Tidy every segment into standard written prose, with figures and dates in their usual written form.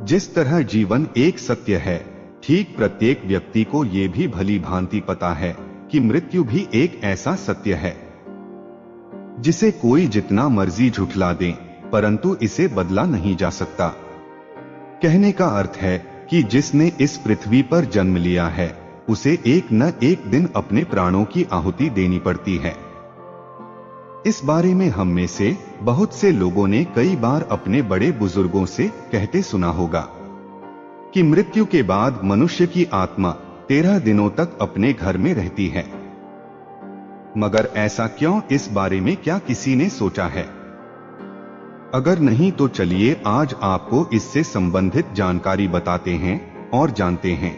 जिस तरह जीवन एक सत्य है, ठीक प्रत्येक व्यक्ति को ये भी भली भांति पता है कि मृत्यु भी एक ऐसा सत्य है जिसे कोई जितना मर्जी झुठला दे, परंतु इसे बदला नहीं जा सकता। कहने का अर्थ है कि जिसने इस पृथ्वी पर जन्म लिया है, उसे एक न एक दिन अपने प्राणों की आहुति देनी पड़ती है। इस बारे में हम में से बहुत से लोगों ने कई बार अपने बड़े बुजुर्गों से कहते सुना होगा कि मृत्यु के बाद मनुष्य की आत्मा 13 दिनों तक अपने घर में रहती है। मगर ऐसा क्यों, इस बारे में क्या किसी ने सोचा है? अगर नहीं तो चलिए आज आपको इससे संबंधित जानकारी बताते हैं और जानते हैं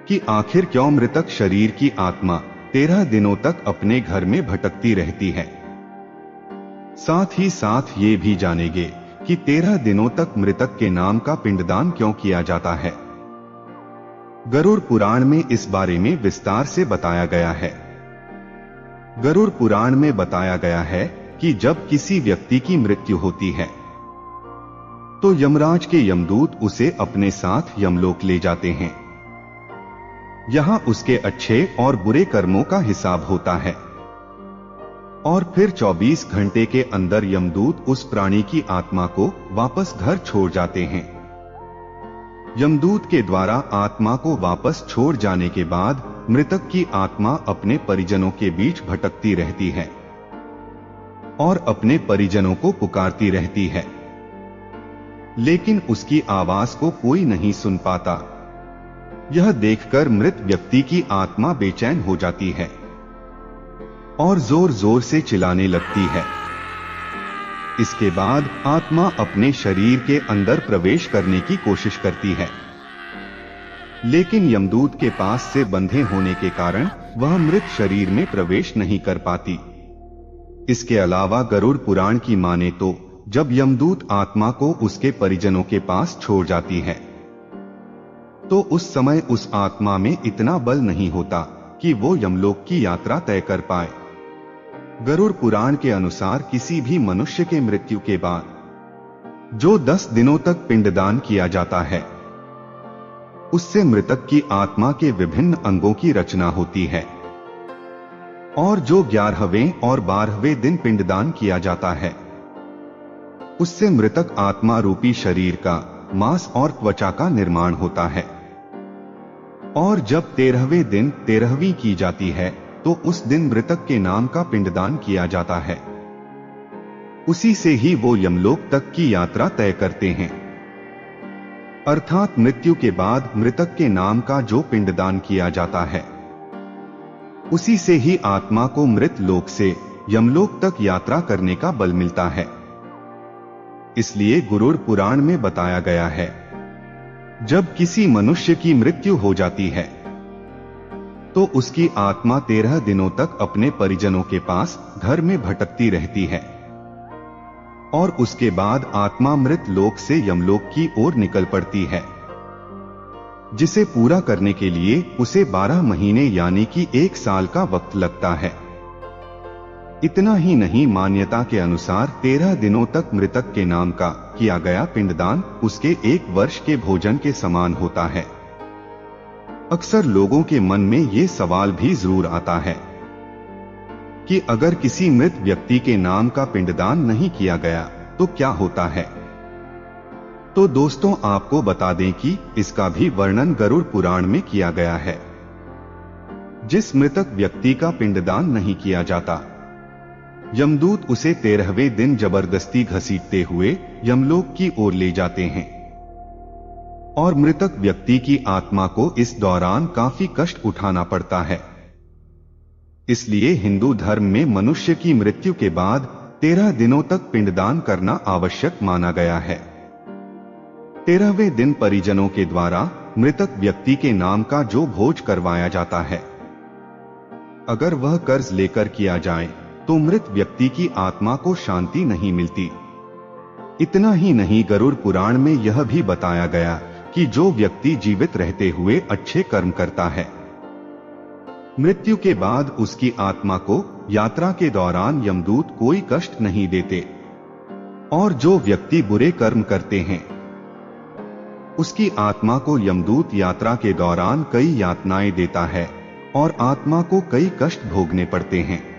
कि आखिर क्यों मृतक शरीर की आत्मा 13 दिनों तक अपने घर में भटकती रहती है। साथ ही साथ ये भी जानेंगे कि 13 दिनों तक मृतक के नाम का पिंडदान क्यों किया जाता है। गरुड़ पुराण में इस बारे में विस्तार से बताया गया है। गरुड़ पुराण में बताया गया है कि जब किसी व्यक्ति की मृत्यु होती है तो यमराज के यमदूत उसे अपने साथ यमलोक ले जाते हैं। यहां उसके अच्छे और बुरे कर्मों का हिसाब होता है और फिर 24 घंटे के अंदर यमदूत उस प्राणी की आत्मा को वापस घर छोड़ जाते हैं। यमदूत के द्वारा आत्मा को वापस छोड़ जाने के बाद मृतक की आत्मा अपने परिजनों के बीच भटकती रहती है और अपने परिजनों को पुकारती रहती है, लेकिन उसकी आवाज को कोई नहीं सुन पाता। यह देखकर मृत व्यक्ति की आत्मा बेचैन हो जाती है और जोर जोर से चिल्लाने लगती है। इसके बाद आत्मा अपने शरीर के अंदर प्रवेश करने की कोशिश करती है, लेकिन यमदूत के पास से बंधे होने के कारण वह मृत शरीर में प्रवेश नहीं कर पाती। इसके अलावा गरुड़ पुराण की माने तो जब यमदूत आत्मा को उसके परिजनों के पास छोड़ जाती है तो उस समय उस आत्मा में इतना बल नहीं होता कि वो यमलोक की यात्रा तय कर पाए। गरुड़ पुराण के अनुसार किसी भी मनुष्य के मृत्यु के बाद जो 10 दिनों तक पिंडदान किया जाता है, उससे मृतक की आत्मा के विभिन्न अंगों की रचना होती है और जो 11वें और 12वें दिन पिंडदान किया जाता है, उससे मृतक आत्मा रूपी शरीर का मांस और त्वचा का निर्माण होता है। और जब 13वें दिन 13वीं की जाती है तो उस दिन मृतक के नाम का पिंडदान किया जाता है। उसी से ही वो यमलोक तक की यात्रा तय करते हैं। अर्थात मृत्यु के बाद मृतक के नाम का जो पिंडदान किया जाता है, उसी से ही आत्मा को मृत लोक से यमलोक तक यात्रा करने का बल मिलता है। इसलिए गरुड़ पुराण में बताया गया है, जब किसी मनुष्य की मृत्यु हो जाती है तो उसकी आत्मा 13 दिनों तक अपने परिजनों के पास घर में भटकती रहती है और उसके बाद आत्मा मृत लोक से यमलोक की ओर निकल पड़ती है, जिसे पूरा करने के लिए उसे 12 महीने यानी कि 1 साल का वक्त लगता है। इतना ही नहीं, मान्यता के अनुसार 13 दिनों तक मृतक के नाम का किया गया पिंडदान उसके 1 वर्ष के भोजन के समान होता है। अक्सर लोगों के मन में ये सवाल भी जरूर आता है कि अगर किसी मृत व्यक्ति के नाम का पिंडदान नहीं किया गया तो क्या होता है। तो दोस्तों, आपको बता दें कि इसका भी वर्णन गरुड़ पुराण में किया गया है। जिस मृतक व्यक्ति का पिंडदान नहीं किया जाता, यमदूत उसे 13वें दिन जबरदस्ती घसीटते हुए यमलोक की ओर ले जाते हैं और मृतक व्यक्ति की आत्मा को इस दौरान काफी कष्ट उठाना पड़ता है। इसलिए हिंदू धर्म में मनुष्य की मृत्यु के बाद 13 दिनों तक पिंडदान करना आवश्यक माना गया है। 13वें दिन परिजनों के द्वारा मृतक व्यक्ति के नाम का जो भोज करवाया जाता है, अगर वह कर्ज लेकर किया जाए तो मृत व्यक्ति की आत्मा को शांति नहीं मिलती। इतना ही नहीं, गरुड़ पुराण में यह भी बताया गया कि जो व्यक्ति जीवित रहते हुए अच्छे कर्म करता है, मृत्यु के बाद उसकी आत्मा को यात्रा के दौरान यमदूत कोई कष्ट नहीं देते, और जो व्यक्ति बुरे कर्म करते हैं उसकी आत्मा को यमदूत यात्रा के दौरान कई यातनाएं देता है और आत्मा को कई कष्ट भोगने पड़ते हैं।